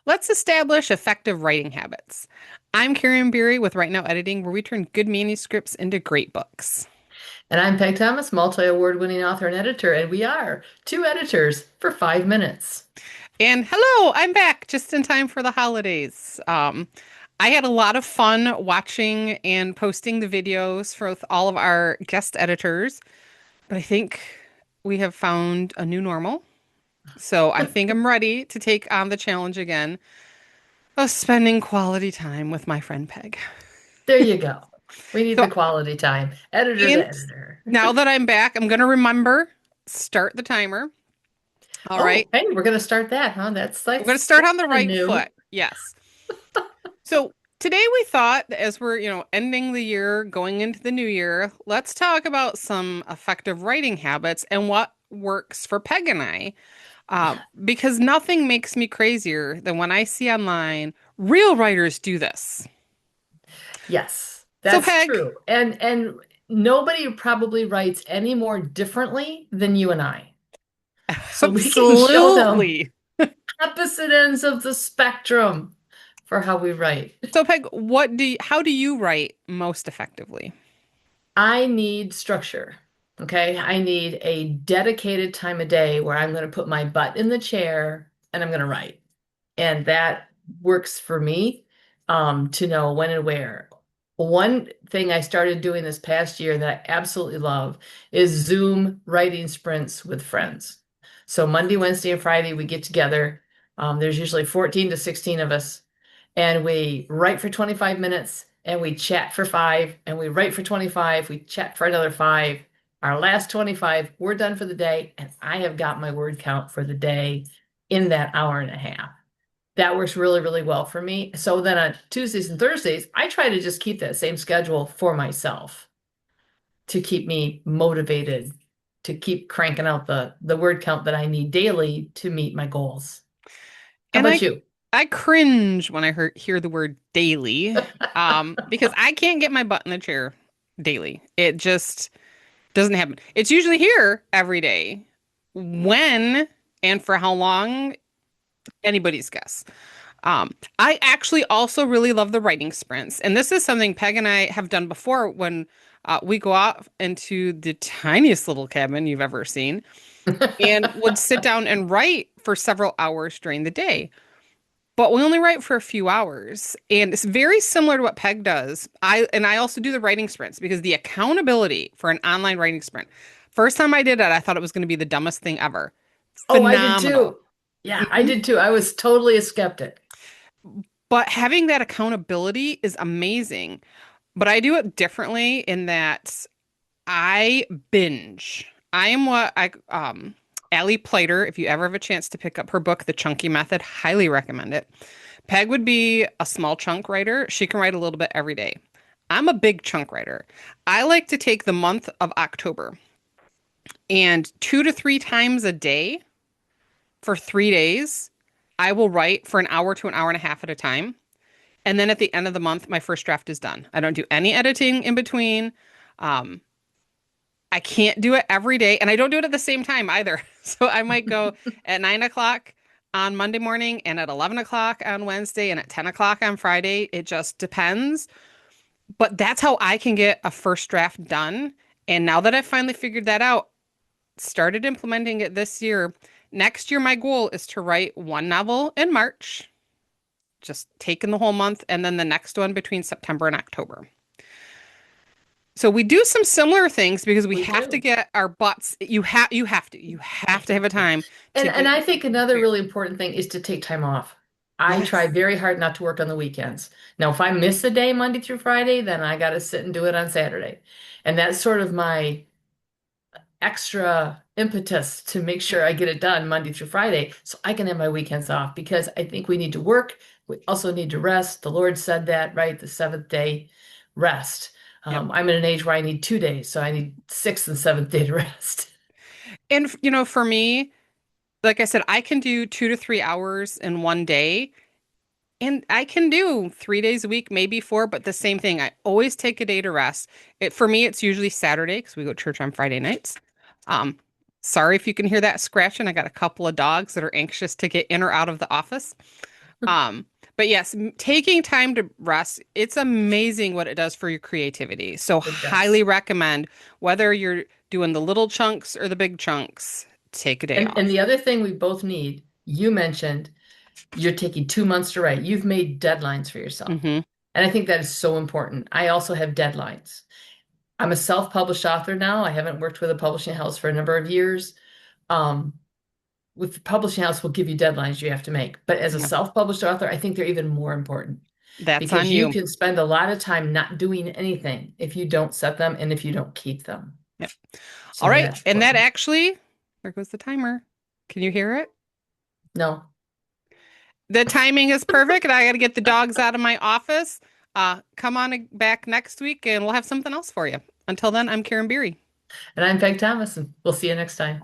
Let's establish effective writing habits. I'm Karin with Right Now Editing, where we turn good manuscripts into great books. And I'm Peg Thomas, multi-award winning author and editor, and we are two editors for 5 minutes. And hello, I'm back just in time for the holidays. I had a lot of fun watching and posting the videos for with all of our guest editors, but I think we have found a new normal. So I think I'm ready to take on the challenge again of spending quality time with my friend Peg. There you go. We need So the quality time. Editor to And editor. now that I'm back, I'm going to remember, start the timer. All right. Oh, hey, we're going to start that, huh? That's We're going to that's start that's on the kind of right new. foot. Yes. So today we thought, as we're, ending the year, going into the new year, let's talk about some effective writing habits and what works for Peg and I. Because nothing makes me crazier than when I see online real writers do this. Yes, So, that's Peg, true. And nobody probably writes any more differently than you and I. So we can show them absolutely. opposite ends of the spectrum for how we write. So, Peg, how do you write most effectively? I need structure. Okay. I need a dedicated time of day where I'm going to put my butt in the chair and I'm going to write. And that works for me to know when and where. One thing I started doing this past year that I absolutely love is Zoom writing sprints with friends. So Monday, Wednesday, and Friday, we get together. There's usually 14 to 16 of us, and we write for 25 minutes and we chat for five, and we write for 25, we chat for another five. Our last 25, we're done for the day, and I have got my word count for the day in that hour and a half. That works really, really well for me. So then on Tuesdays and Thursdays, I try to just keep that same schedule for myself to keep me motivated, to keep cranking out the word count that I need daily to meet my goals. How And about I you? I cringe when hear the word daily, because I can't get my butt in the chair daily. It just doesn't happen. It's usually here every day. When and for how long, anybody's guess. I actually also really love the writing sprints, and this is something Peg and I have done before when we go out into the tiniest little cabin you've ever seen and would sit down and write for several hours during the day. But we only write for a few hours, and it's very similar to what Peg does. I also do the writing sprints because the accountability for an online writing sprint. First time I did it, I thought it was going to be the dumbest thing ever. Oh, I did Phenomenal. too. Yeah, I Mhm. did too. I was totally a skeptic. But having that accountability is amazing. But I do it differently in that I binge. I am what I Allie Plater, if you ever have a chance to pick up her book, The Chunky Method, highly recommend it. Peg would be a small chunk writer. She can write a little bit every day. I'm a big chunk writer. I like to take the month of October and 2 to 3 times a day for 3 days, I will write for an hour to an hour and a half at a time. And then at the end of the month, my first draft is done. I don't do any editing in between. Um, I can't do it every day, and I don't do it at the same time either. So I might go at 9 o'clock on Monday morning, and at 11 o'clock on Wednesday, and at 10 o'clock on Friday. It just depends. But that's how I can get a first draft done. And now that I've finally figured that out, started implementing it this year. Next year, my goal is to write one novel in March, just taking the whole month, and then the next one between September and October. So we do some similar things because we We have to do. get our butts. You have to have a time to And get I your think butt in the another chair. really important thing is to take time off. I try Yes. very hard not to work on the weekends. Now, if I miss a day Monday through Friday, then I got to sit and do it on Saturday. And that's sort of my extra impetus to make sure I get it done Monday through Friday so I can have my weekends off because I think we need to work. We also need to rest. The Lord said that, right? The seventh day rest. Yep. I'm in an age where I need 2 days, so I need sixth and seventh day to rest. And for me, like I said, I can do 2 to 3 hours in one day, and I can do 3 days a week, maybe four. But the same thing, I always take a day to rest. It for me, it's usually Saturday because we go to church on Friday nights. Um, Sorry if you can hear that scratching. I got a couple of dogs that are anxious to get in or out of the office. Um, but yes, taking time to rest, it's amazing what it does for your creativity. So It does. highly recommend whether you're doing the little chunks or the big chunks, take a day And off. the other thing we both need, you mentioned you're taking 2 months to write. You've made deadlines for yourself. Hmm. And I think that is so important. I also have deadlines. I'm a self-published author now. I haven't worked with a publishing house for a number of years. Um, with the publishing house will give you deadlines you have to make. But as a Yeah, self-published author, I think they're even more important that's because on you you. can spend a lot of time not doing anything if you don't set them and if you don't keep them. Yep. All So right. that's And that important. actually, there goes the timer. Can you hear it? No. The timing is perfect, and I got to get the dogs out of my office. Come on back next week, and we'll have something else for you. Until then, I'm Karen Beery. And I'm Peg Thomas, and we'll see you next time.